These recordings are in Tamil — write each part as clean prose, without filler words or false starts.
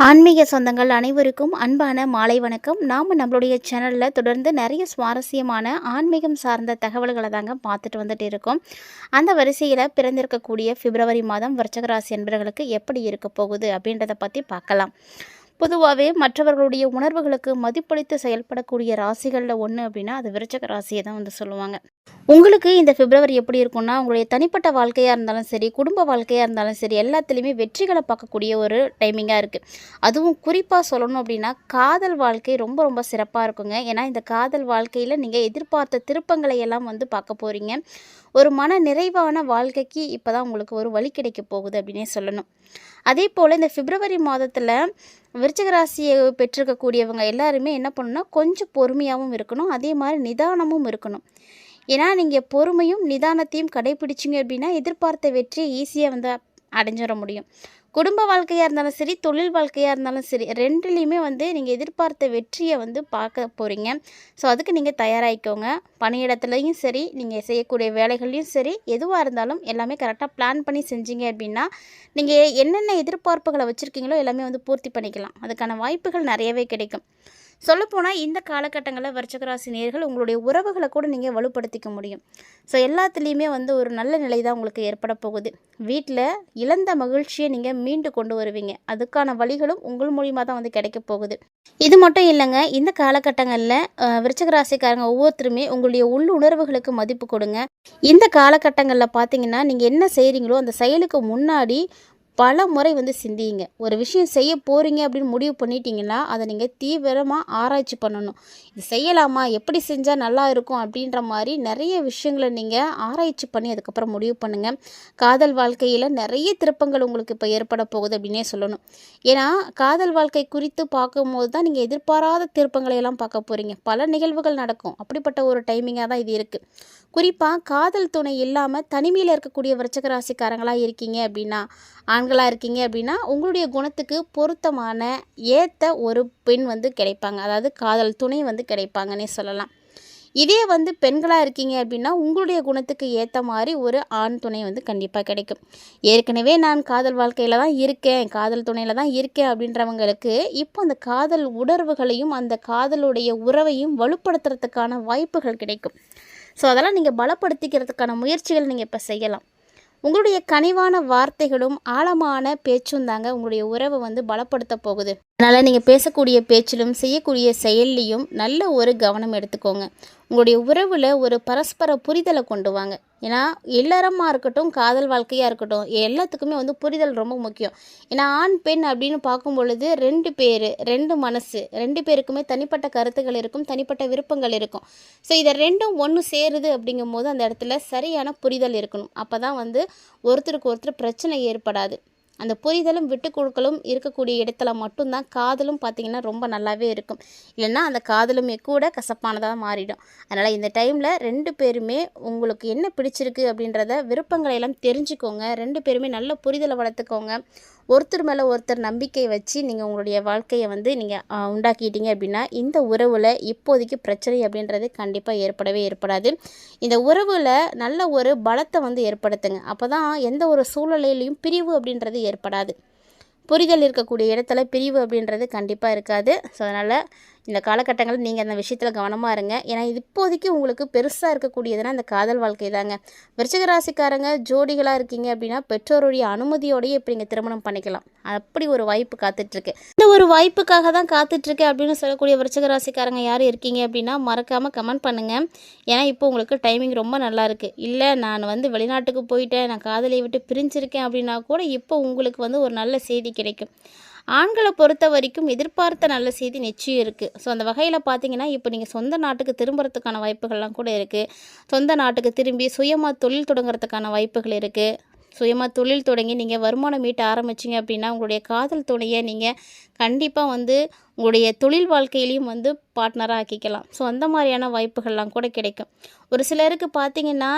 ஆன்மீக சொந்தங்கள் அனைவருக்கும் அன்பான மாலை வணக்கம். நாம் நம்மளுடைய சேனலில் தொடர்ந்து நிறைய சுவாரஸ்யமான ஆன்மீகம் சார்ந்த தகவல்களை தாங்க பார்த்துட்டு வந்துட்டு இருக்கோம். அந்த வரிசையில் பிறந்திருக்கக்கூடிய பிப்ரவரி மாதம் விருச்சிக ராசி என்பவர்களுக்கு எப்படி இருக்க போகுது அப்படின்றத பற்றி பார்க்கலாம். பொதுவாகவே மற்றவர்களுடைய உணர்வுகளுக்கு மதிப்பளித்து செயல்படக்கூடிய ராசிகளில் ஒன்று அப்படின்னா அது விருச்சிக ராசியை தான் சொல்லுவாங்க. உங்களுக்கு இந்த பிப்ரவரி எப்படி இருக்கும்னா, உங்களுடைய தனிப்பட்ட வாழ்க்கையாக இருந்தாலும் சரி, குடும்ப வாழ்க்கையாக இருந்தாலும் சரி, எல்லாத்துலேயுமே வெற்றிகளை பார்க்கக்கூடிய ஒரு டைமிங்காக இருக்குது. அதுவும் குறிப்பாக சொல்லணும் அப்படின்னா காதல் வாழ்க்கை ரொம்ப ரொம்ப சிறப்பாக இருக்குங்க. ஏன்னா இந்த காதல் வாழ்க்கையில் நீங்கள் எதிர்பார்த்த திருப்பங்களை எல்லாம் பார்க்க போகிறீங்க. ஒரு மன நிறைவான வாழ்க்கைக்கு இப்போ தான் உங்களுக்கு ஒரு வழி கிடைக்க போகுது அப்படின்னே சொல்லணும். அதே போல் இந்த பிப்ரவரி மாதத்தில் விருச்சிக ராசியை பெற்றிருக்கக்கூடியவங்க எல்லாருமே என்ன பண்ணணும்னா கொஞ்சம் பொறுமையாகவும் இருக்கணும், அதே மாதிரி நிதானமும் இருக்கணும். ஏன்னா நீங்கள் பொறுமையும் நிதானத்தையும் கடைபிடிச்சிங்க அப்படின்னா எதிர்பார்த்த வெற்றியை ஈஸியாக அடைஞ்சிட முடியும். குடும்ப வாழ்க்கையாக இருந்தாலும் சரி, தொழில் வாழ்க்கையாக இருந்தாலும் சரி, ரெண்டுலேயுமே நீங்கள் எதிர்பார்த்த வெற்றியை பார்க்க போகிறீங்க. ஸோ அதுக்கு நீங்கள் தயாராகிக்கோங்க. பணியிடத்துலையும் சரி, நீங்கள் செய்யக்கூடிய வேலைகள்லையும் சரி, எதுவாக இருந்தாலும் எல்லாமே கரெக்டாக பிளான் பண்ணி செஞ்சீங்க அப்படின்னா நீங்கள் என்னென்ன எதிர்பார்ப்புகளை வச்சுருக்கீங்களோ எல்லாமே பூர்த்தி பண்ணிக்கலாம். அதுக்கான வாய்ப்புகள் நிறையவே கிடைக்கும். சொல்லப்போனால் இந்த காலகட்டங்களில் விருச்சிக ராசி நேயர்கள் உங்களுடைய உறவுகளை கூட நீங்கள் வலுப்படுத்திக்க முடியும். ஸோ எல்லாத்துலேயுமே ஒரு நல்ல நிலை தான் உங்களுக்கு ஏற்பட போகுது. வீட்டில் இழந்த மகிழ்ச்சியை நீங்கள் மீண்டு கொண்டு வருவீங்க. அதுக்கான வழிகளும் உங்கள் மூலியமாக தான் கிடைக்க போகுது. இது மட்டும் இல்லைங்க, இந்த காலகட்டங்களில் விருச்சிக ராசிக்காரங்க ஒவ்வொருத்தருமே உங்களுடைய உள்ளுணர்வுகளுக்கு மதிப்பு கொடுங்க. இந்த காலகட்டங்களில் பார்த்தீங்கன்னா நீங்கள் என்ன செய்கிறீங்களோ அந்த செயலுக்கு முன்னாடி பல முறை சிந்தியுங்க. ஒரு விஷயம் செய்ய போகிறீங்க அப்படின்னு முடிவு பண்ணிட்டீங்கன்னா அதை நீங்கள் தீவிரமாக ஆராய்ச்சி பண்ணணும். இது செய்யலாமா, எப்படி செஞ்சால் நல்லா இருக்கும் அப்படின்ற மாதிரி நிறைய விஷயங்களை நீங்கள் ஆராய்ச்சி பண்ணி அதுக்கப்புறம் முடிவு பண்ணுங்கள். காதல் வாழ்க்கையில் நிறைய திருப்பங்கள் உங்களுக்கு இப்போ ஏற்பட போகுது அப்படின்னே சொல்லணும். ஏன்னா காதல் வாழ்க்கை குறித்து பார்க்கும்போது தான் நீங்கள் எதிர்பாராத திருப்பங்களை எல்லாம் பார்க்க போகிறீங்க. பல நிகழ்வுகள் நடக்கும். அப்படிப்பட்ட ஒரு டைமிங்காக தான் இது இருக்குது. குறிப்பாக காதல் துணை இல்லாமல் தனிமையில் இருக்கக்கூடிய விருச்சிக ராசிக்காரங்களாக இருக்கீங்க அப்படின்னா, ஆண்களாக இருக்கீங்க அப்படின்னா உங்களுடைய குணத்துக்கு பொருத்தமான ஏற்ற ஒரு பெண் கிடைப்பாங்க. அதாவது காதல் துணை கிடைப்பாங்கன்னே சொல்லலாம். இதே பெண்களாக இருக்கீங்க அப்படின்னா உங்களுடைய குணத்துக்கு ஏற்ற மாதிரி ஒரு ஆண் துணை கண்டிப்பாக கிடைக்கும். ஏற்கனவே நான் காதல் வாழ்க்கையில் தான் இருக்கேன், காதல் துணையில் தான் இருக்கேன் அப்படின்றவங்களுக்கு இப்போ அந்த காதல் உணர்வுகளையும் அந்த காதலுடைய உறவையும் வலுப்படுத்துறதுக்கான வாய்ப்புகள் கிடைக்கும். ஸோ அதெல்லாம் நீங்கள் பலப்படுத்திக்கிறதுக்கான முயற்சிகள் நீங்கள் இப்போ செய்யலாம். உங்களுடைய கனிவான வார்த்தைகளும் ஆழமான பேச்சும் தாங்க உங்களுடைய உறவை பலப்படுத்த போகுது. அதனால் நீங்கள் பேசக்கூடிய பேச்சிலும் செய்யக்கூடிய செயல்லையும் நல்ல ஒரு கவனம் எடுத்துக்கோங்க. உங்களுடைய உறவில் ஒரு பரஸ்பர புரிதலை கொண்டு வாங்க. ஏன்னா இல்லறமாக இருக்கட்டும், காதல் வாழ்க்கையாக இருக்கட்டும், எல்லாத்துக்குமே புரிதல் ரொம்ப முக்கியம். ஏன்னா ஆண் பெண் அப்படின்னு பார்க்கும் பொழுது ரெண்டு பேர், ரெண்டு மனசு, ரெண்டு பேருக்குமே தனிப்பட்ட கருத்துக்கள் இருக்கும், தனிப்பட்ட விருப்பங்கள் இருக்கும். ஸோ இதை ரெண்டும் ஒன்று சேருது அப்படிங்கும் போது அந்த இடத்துல சரியான புரிதல் இருக்கணும். அப்போ தான் ஒருத்தருக்கு ஒருத்தர் பிரச்சனை ஏற்படாது. அந்த புரிதலும் விட்டு கொடுக்கலும் இருக்கக்கூடிய இடத்துல மட்டும்தான் காதலும் பார்த்திங்கன்னா ரொம்ப நல்லாவே இருக்கும். இல்லைன்னா அந்த காதலுமே கூட கசப்பானதாக மாறிடும். அதனால் இந்த டைமில் ரெண்டு பேருமே உங்களுக்கு என்ன பிடிச்சிருக்கு அப்படின்றத விருப்பங்களை எல்லாம் தெரிஞ்சுக்கோங்க. ரெண்டு பேருமே நல்ல புரிதலை வளர்த்துக்கோங்க. ஒருத்தர் மேலே ஒருத்தர் நம்பிக்கை வச்சு நீங்கள் உங்களுடைய வாழ்க்கையை நீங்கள் உண்டாக்கிட்டீங்க அப்படின்னா இந்த உறவில் இப்போதைக்கு பிரச்சனை அப்படின்றது கண்டிப்பாக ஏற்படவே ஏற்படாது. இந்த உறவில் நல்ல ஒரு பலத்தை ஏற்படுத்துங்க. அப்போ தான் எந்த ஒரு சூழ்நிலையிலையும் பிரிவு அப்படின்றது ஏற்படாது. புரிதல் இருக்கக்கூடிய இடத்துல பிரிவு அப்படின்றது கண்டிப்பாக இருக்காது. ஸோ அதனால் இந்த காலகட்டங்களில் நீங்கள் அந்த விஷயத்தில் கவனமாக இருங்க. ஏன்னா இது இப்போதைக்கு உங்களுக்கு பெருசாக இருக்கக்கூடியதுன்னா இந்த காதல் வாழ்க்கை தாங்க. விருச்சிக ராசிக்காரங்க ஜோடிகளாக இருக்கீங்க அப்படின்னா பெற்றோருடைய அனுமதியோடையே இப்போ நீங்கள் திருமணம் பண்ணிக்கலாம். அப்படி ஒரு வாய்ப்பு காத்துட்ருக்கு. இந்த ஒரு வாய்ப்புக்காக தான் காத்துட்ருக்கு அப்படின்னு சொல்லக்கூடிய விருச்சிக ராசிக்காரங்க யார் இருக்கீங்க அப்படின்னா மறக்காமல் கமெண்ட் பண்ணுங்கள். ஏன்னா இப்போ உங்களுக்கு டைமிங் ரொம்ப நல்லா இருக்குது. இல்லை நான் வெளிநாட்டுக்கு போயிட்டேன், நான் காதலை விட்டு பிரிஞ்சிருக்கேன் அப்படின்னா கூட இப்போ உங்களுக்கு ஒரு நல்ல செய்தி கிடைக்கும். ஆண்களை பொறுத்த வரைக்கும் எதிர்பார்த்த நல்ல செய்தி நிச்சயம் இருக்குது. ஸோ அந்த வகையில் பார்த்தீங்கன்னா இப்போ நீங்கள் சொந்த நாட்டுக்கு திரும்புறதுக்கான வாய்ப்புகள்லாம் கூட இருக்குது. சொந்த நாட்டுக்கு திரும்பி சுயமாக தொழில் தொடங்குறதுக்கான வாய்ப்புகள் இருக்குது. சுயமாக தொழில் தொடங்கி நீங்கள் வருமானம் ஈட்ட ஆரம்பிச்சிங்க அப்படின்னா உங்களுடைய காதல் துணையை நீங்கள் கண்டிப்பாக உங்களுடைய தொழில் வாழ்க்கையிலையும் பார்ட்னராக ஆக்கிக்கலாம். ஸோ அந்த மாதிரியான வாய்ப்புகள்லாம் கூட கிடைக்கும். ஒரு சிலருக்கு பார்த்திங்கன்னா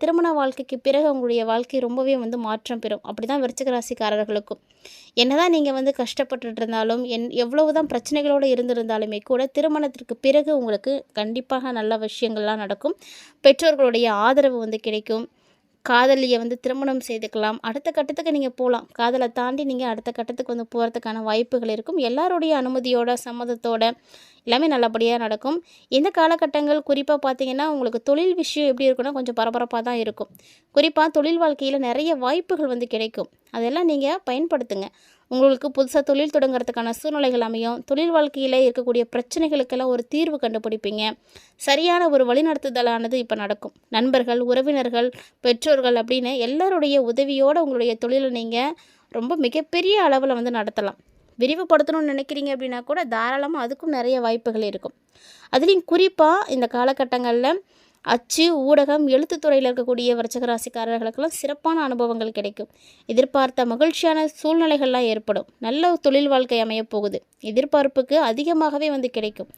திருமண வாழ்க்கைக்கு பிறகு உங்களுடைய வாழ்க்கை ரொம்பவே மாற்றம் பெறும். அப்படி தான் விருச்சிக ராசிக்காரர்களுக்கும் என்ன தான் நீங்கள் கஷ்டப்பட்டுட்டு இருந்தாலும் எவ்வளவு தான் பிரச்சனைகளோடு இருந்திருந்தாலுமே கூட திருமணத்திற்கு பிறகு உங்களுக்கு கண்டிப்பாக நல்ல விஷயங்கள்லாம் நடக்கும். பெற்றோர்களுடைய ஆதரவு கிடைக்கும். காதலியை வந்து திருமணம் செய்துக்கலாம். அடுத்த கட்டத்துக்கு நீங்கள் போகலாம். காதலை தாண்டி நீங்கள் அடுத்த கட்டத்துக்கு வந்து போகிறதுக்கான வாய்ப்புகள் இருக்கும். எல்லாருடைய அனுமதியோட, சம்மதத்தோட எல்லாமே நல்லபடியாக நடக்கும். இந்த காலகட்டங்கள் குறிப்பாக பார்த்தீங்கன்னா, உங்களுக்கு தொழில் விஷயம் எப்படி இருக்குன்னா, கொஞ்சம் பரபரப்பாக தான் இருக்கும். குறிப்பாக தொழில் வாழ்க்கையில் நிறைய வாய்ப்புகள் வந்து கிடைக்கும். அதெல்லாம் நீங்கள் பயன்படுத்துங்க. உங்களுக்கு புதுசாக தொழில் தொடங்குறதுக்கான சூழ்நிலைகள் அமையும். தொழில் வாழ்க்கையில் இருக்கக்கூடிய பிரச்சனைகளுக்கெல்லாம் ஒரு தீர்வு கண்டுபிடிப்பீங்க. சரியான ஒரு வழிநடத்துதலானது இப்போ நடக்கும். நண்பர்கள், உறவினர்கள், பெற்றோர்கள் அப்படின்னு எல்லாருடைய உதவியோடு உங்களுடைய தொழிலை நீங்கள் ரொம்ப மிகப்பெரிய அளவில் வந்து நடத்தலாம். விரிவுபடுத்தணும்னு நினைக்கிறீங்க அப்படின்னா கூட தாராளமாக அதுக்கும் நிறைய வாய்ப்புகள் இருக்கும். அதுலேயும் குறிப்பாக இந்த காலகட்டங்களில் அச்சு, ஊடகம், எழுத்துத்துறையில் இருக்கக்கூடிய விருச்சிக ராசிக்காரர்களுக்கெல்லாம் சிறப்பான அனுபவங்கள் கிடைக்கும். எதிர்பார்த்த மகிழ்ச்சியான சூழ்நிலைகள்லாம் ஏற்படும். நல்ல தொழில் வாழ்க்கை அமையப் போகுது. எதிர்பார்ப்புக்கு அதிகமாகவே வந்து கிடைக்கும்.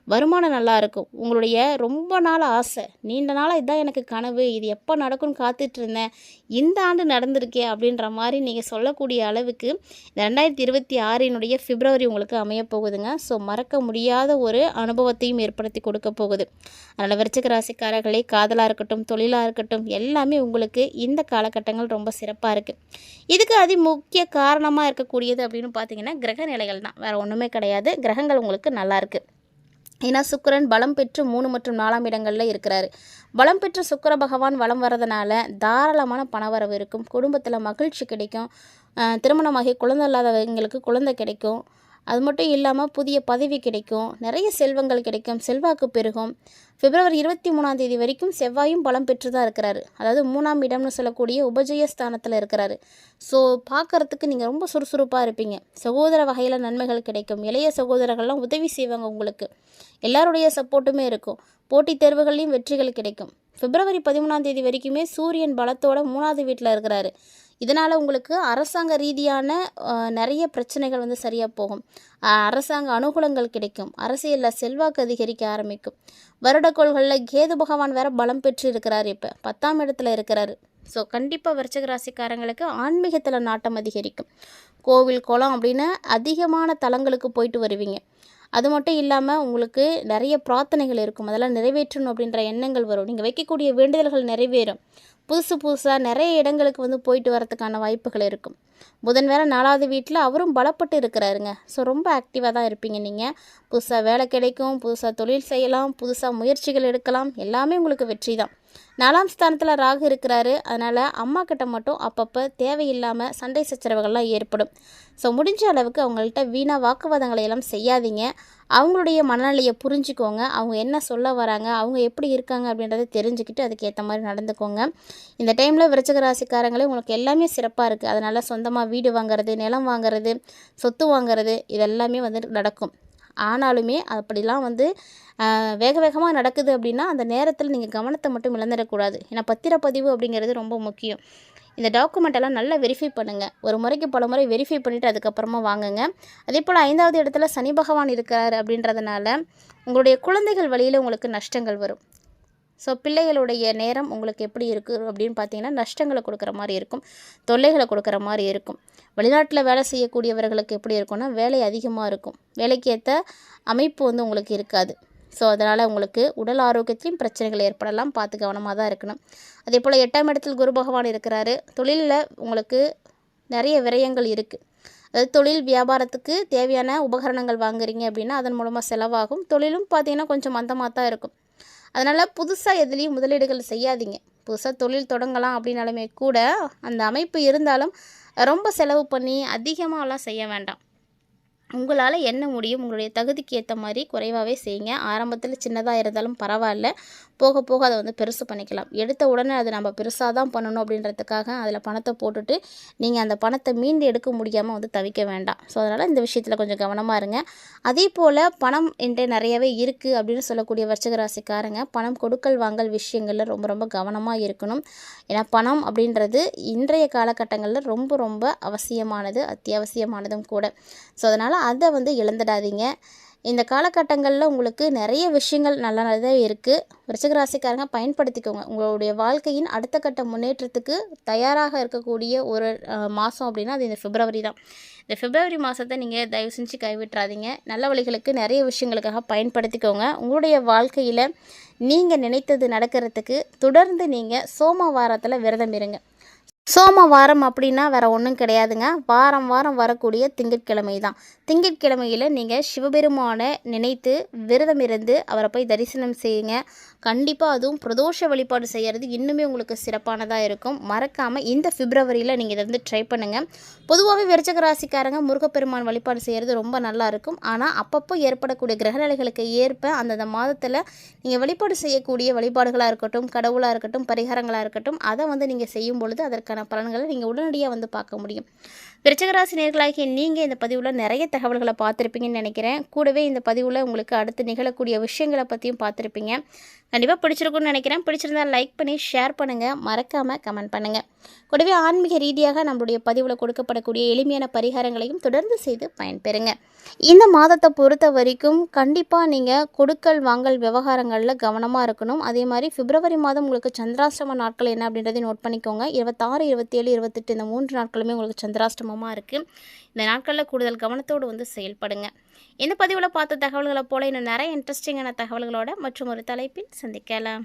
வருமானம் நல்லா இருக்கும். உங்களுடைய ரொம்ப நாள் ஆசை, நீண்ட நாளாக இதுதான் எனக்கு கனவு, இது எப்போ நடக்கும்னு காத்துட்டு இருந்தேன், இந்த ஆண்டு நடந்திருக்கே அப்படின்ற மாதிரி நீங்கள் சொல்லக்கூடிய அளவுக்கு 2026 பிப்ரவரி உங்களுக்கு அமையப் போகுதுங்க. ஸோ மறக்க முடியாத ஒரு அனுபவத்தையும் ஏற்படுத்தி கொடுக்க போகுது. அதனால் விருச்சிக ராசிக்காரர்களே, காதலாக இருக்கட்டும், தொழிலாக இருக்கட்டும், எல்லாமே உங்களுக்கு இந்த காலகட்டங்கள் ரொம்ப சிறப்பாக இருக்குது. இதுக்கு முக்கிய காரணமாக இருக்கக்கூடியது அப்படின்னு பார்த்தீங்கன்னா கிரக நிலைகள் தான். வேறு ஒன்றுமே கிடையாது. கிரகங்கள் உங்களுக்கு நல்லாயிருக்கு. ஏன்னா சுக்கிரன் பலம் பெற்று 3 மற்றும் 4ஆம் இடங்களில் இருக்கிறாரு. பலம் பெற்ற சுக்கிர பகவான் வலம் வர்றதுனால தாராளமான பணவரவு இருக்கும். குடும்பத்தில் மகிழ்ச்சி கிடைக்கும். திருமணமாகி குழந்தை இல்லாதவங்களுக்கு குழந்தை கிடைக்கும். அது மட்டும் இல்லாமல் புதிய பதவி கிடைக்கும். நிறைய செல்வங்கள் கிடைக்கும். செல்வாக்கு பெருகும். பிப்ரவரி 23 வரைக்கும் செவ்வாயும் பலம் பெற்று தான் இருக்கிறாரு. அதாவது 3ஆம் இடம்னு சொல்லக்கூடிய உபஜய ஸ்தானத்தில் இருக்கிறாரு. ஸோ பார்க்குறதுக்கு நீங்கள் ரொம்ப சுறுசுறுப்பாக இருப்பீங்க. சகோதர வகையில் நன்மைகள் கிடைக்கும். இளைய சகோதரர்கள்லாம் உதவி செய்வாங்க உங்களுக்கு. எல்லாருடைய சப்போர்ட்டுமே இருக்கும். போட்டித் தேர்வுகள்லையும் வெற்றிகள் கிடைக்கும். பிப்ரவரி 13 வரைக்குமே சூரியன் பலத்தோட 3வது வீட்டில் இருக்கிறாரு. இதனால் உங்களுக்கு அரசாங்க ரீதியான நிறைய பிரச்சனைகள் வந்து சரியாக போகும். அரசாங்க அனுகூலங்கள் கிடைக்கும். அரசியலில் செல்வாக்கு அதிகரிக்க ஆரம்பிக்கும். வருடக்கோள்களில் கேது பகவான் வேறு பலம் பெற்று இருக்கிறார். இப்போ 10ஆம் இடத்துல இருக்கிறாரு. ஸோ கண்டிப்பாக விருச்சிக ராசிக்காரங்களுக்கு ஆன்மீகத்தில் நாட்டம் அதிகரிக்கும். கோவில், குளம் அப்படின்னு அதிகமான தலங்களுக்கு போயிட்டு வருவீங்க. அது மட்டும் இல்லாமல் உங்களுக்கு நிறைய பிரார்த்தனைகள் இருக்கும். அதெல்லாம் நிறைவேற்றணும் அப்படின்ற எண்ணங்கள் வரும். நீங்கள் வைக்கக்கூடிய வேண்டுதல்கள் நிறைவேறும். புதுசாக நிறைய இடங்களுக்கு வந்து போயிட்டு வரதுக்கான வாய்ப்புகள் இருக்கும். புதன் வேறு 4வது வீட்டில் அவரும் பலப்பட்டு இருக்கிறாருங்க. ஸோ ரொம்ப ஆக்டிவாக தான் இருப்பீங்க நீங்கள். புதுசாக வேலை கிடைக்கும். புதுசாக தொழில் செய்யலாம். புதுசாக முயற்சிகள் எடுக்கலாம். எல்லாமே உங்களுக்கு வெற்றி தான். 4ஆம் ஸ்தானத்தில் ராகு இருக்கிறாரு. அதனால் அம்மா கிட்ட மட்டும் அப்பப்போ தேவையில்லாமல் சண்டை சச்சரவுகள்லாம் ஏற்படும். ஸோ முடிஞ்ச அளவுக்கு அவங்கள்ட்ட வீணாக வாக்குவாதங்களை எல்லாம் செய்யாதீங்க. அவங்களுடைய மனநிலையை புரிஞ்சுக்கோங்க. அவங்க என்ன சொல்ல வராங்க, அவங்க எப்படி இருக்காங்க அப்படின்றத தெரிஞ்சுக்கிட்டு அதுக்கேற்ற மாதிரி நடந்துக்கோங்க. இந்த டைமில் விருச்சிக ராசிக்காரங்களே உங்களுக்கு எல்லாமே சிறப்பாக இருக்குது. அதனால் சொந்தமாக வீடு வாங்குறது, நிலம் வாங்குறது, சொத்து வாங்குறது இதெல்லாமே வந்து நடக்கும். ஆனாலுமே அப்படிலாம் வந்து வேக வேகமாக நடக்குது அப்படின்னா அந்த நேரத்தில் நீங்கள் கவனத்தை மட்டும் இழந்துடக்கூடாது. ஏன்னா பத்திரப்பதிவு அப்படிங்கிறது ரொம்ப முக்கியம். இந்த டாக்குமெண்ட்டெல்லாம் நல்லா வெரிஃபை பண்ணுங்கள். ஒரு முறைக்கு பல முறை வெரிஃபை பண்ணிவிட்டு அதுக்கப்புறமா வாங்குங்க. அதே போல் 5வது இடத்துல சனி பகவான் இருக்கிறார் அப்படின்றதுனால உங்களுடைய குழந்தைகள் வழியில் உங்களுக்கு நஷ்டங்கள் வரும். ஸோ பிள்ளைகளுடைய நேரம் உங்களுக்கு எப்படி இருக்குது அப்படின்னு பார்த்தீங்கன்னா நஷ்டங்களை கொடுக்குற மாதிரி இருக்கும். தொல்லைகளை கொடுக்குற மாதிரி இருக்கும். வெளிநாட்டில் வேலை செய்யக்கூடியவர்களுக்கு எப்படி இருக்கும்னா வேலை அதிகமாக இருக்கும். வேலைக்கு ஏற்ற அமைப்பு வந்து உங்களுக்கு இருக்காது. ஸோ அதனால் உங்களுக்கு உடல் ஆரோக்கியத்திலையும் பிரச்சனைகள் ஏற்படலாம். பார்த்து கவனமாக தான் இருக்கணும். அதே போல் 8ஆம் இடத்தில் குரு பகவான் இருக்கிறாரு. தொழிலில் உங்களுக்கு நிறைய விரயங்கள் இருக்குது. அதாவது தொழில் வியாபாரத்துக்கு தேவையான உபகரணங்கள் வாங்குறீங்க அப்படின்னா அதன் மூலமாக செலவாகும். தொழிலும் பார்த்திங்கன்னா கொஞ்சம் மந்தமாக தான் இருக்கும். அதனால் புதுசாக எதுலேயும் முதலீடுகள் செய்யாதீங்க. புதுசாக தொழில் தொடங்கலாம் அப்படின்னாலுமே கூட அந்த அமைப்பு இருந்தாலும் ரொம்ப செலவு பண்ணி அதிகமாகலாம் செய்ய வேண்டாம். உங்களால் என்ன முடியும் உங்களுடைய தகுதிக்கு ஏற்ற மாதிரி குறைவாகவே செய்யுங்க. ஆரம்பத்தில் சின்னதாக இருந்தாலும் பரவாயில்ல. போக போக அதை வந்து பெருசு பண்ணிக்கலாம். எடுத்த உடனே அது நம்ம பெருசாக தான் பண்ணணும் அப்படின்றதுக்காக அதில் பணத்தை போட்டுட்டு நீங்கள் அந்த பணத்தை மீண்டு எடுக்க முடியாமல் வந்து தவிக்க வேண்டாம். ஸோ அதனால் இந்த விஷயத்தில் கொஞ்சம் கவனமாக இருங்க. அதே போல் பணம் என்கிட்ட நிறையவே இருக்குது அப்படின்னு சொல்லக்கூடிய விருச்சிக ராசிக்காரங்க பணம் கொடுக்கல் வாங்கல் விஷயங்களில் ரொம்ப ரொம்ப கவனமாக இருக்கணும். ஏன்னா பணம் அப்படின்றது இன்றைய காலகட்டங்களில் ரொம்ப ரொம்ப அவசியமானது, அத்தியாவசியமானதும் கூட. ஸோ அதனால் அதை வந்து இழந்துடாதீங்க. இந்த காலகட்டங்கள்ல உங்களுக்கு நிறைய விஷயங்கள் நல்லதா இருக்குது. விருச்சிக ராசிக்காரங்க பயன்படுத்திக்கோங்க. உங்களுடைய வாழ்க்கையின் அடுத்த கட்ட முன்னேற்றத்துக்கு தயாராக இருக்கக்கூடிய ஒரு மாதம் அப்படின்னா அது இந்த பிப்ரவரி தான். இந்த பிப்ரவரி மாதத்தை நீங்கள் தயவு செஞ்சு கைவிட்றாதீங்க. நல்ல வழிகளுக்கு நிறைய விஷயங்களுக்காக பயன்படுத்திக்கோங்க. உங்களுடைய வாழ்க்கையில் நீங்கள் நினைத்தது நடக்கிறதுக்கு தொடர்ந்து நீங்கள் சோமவாரத்தில் விரதம் இருங்க. சோமவாரம் அப்படின்னா வேறு ஒன்றும் கிடையாதுங்க. வாரம் வாரம் வரக்கூடிய திங்கட்கிழமை தான். திங்கட்கிழமையில் நீங்கள் சிவபெருமானை நினைத்து விரதம் இருந்து அவரை போய் தரிசனம் செய்யுங்க. கண்டிப்பாக அதுவும் பிரதோஷ வழிபாடு செய்கிறது இன்னுமே உங்களுக்கு சிறப்பானதாக இருக்கும். மறக்காமல் இந்த பிப்ரவரியில் நீங்கள் இதை வந்து ட்ரை பண்ணுங்கள். பொதுவாகவே விருச்சிக ராசிக்காரங்க முருகப்பெருமான் வழிபாடு செய்கிறது ரொம்ப நல்லா இருக்கும். ஆனால் அப்பப்போ ஏற்படக்கூடிய கிரகநிலைகளுக்கு ஏற்ப அந்தந்த மாதத்தில் நீங்கள் வழிபாடு செய்யக்கூடிய வழிபாடுகளாக இருக்கட்டும், கடவுளாக இருக்கட்டும், பரிகாரங்களாக இருக்கட்டும், அதை வந்து நீங்கள் செய்யும் பொழுது அதற்கான பலன்களை நீங்கள் உடனடியாக வந்து பார்க்க முடியும். விருச்சிகராசி நேயர்களாகிய நீங்கள் இந்த பதிவில் நிறைய தகவல்களை பார்த்துருப்பீங்கன்னு நினைக்கிறேன். கூடவே இந்த பதிவில் உங்களுக்கு அடுத்து நிகழக்கூடிய விஷயங்களை பற்றியும் பார்த்துருப்பீங்க. கண்டிப்பாக பிடிச்சிருக்குன்னு நினைக்கிறேன். பிடிச்சிருந்தால் லைக் பண்ணி ஷேர் பண்ணுங்கள். மறக்காமல் கமெண்ட் பண்ணுங்கள். கூடவே ஆன்மீக ரீதியாக நம்மளுடைய பதிவில் கொடுக்கப்படக்கூடிய எளிமையான பரிகாரங்களையும் தொடர்ந்து செய்து பயன்பெறுங்க. இந்த மாதத்தை பொறுத்த வரைக்கும் கண்டிப்பாக நீங்கள் கொடுக்கல் வாங்கல் விவகாரங்களில் கவனமாக இருக்கணும். அதே மாதிரி பிப்ரவரி மாதம் உங்களுக்கு சந்திராஷ்டம நாட்கள் என்ன அப்படின்றதையும் நோட் பண்ணிக்கோங்க. 26, 27, 28 இந்த 3 நாட்களுமே உங்களுக்கு சந்திராஷ்டமமாக இருக்குது. இந்த நாட்களில் கூடுதல் கவனத்தோடு வந்து செயல்படுங்க. இந்த பதிவில் பார்த்த தகவல்களை போல இன்னும் நிறைய இன்ட்ரெஸ்டிங்கான தகவல்களோட மற்றும் ஒரு தலைப்பில் சந்திக்கலாம்.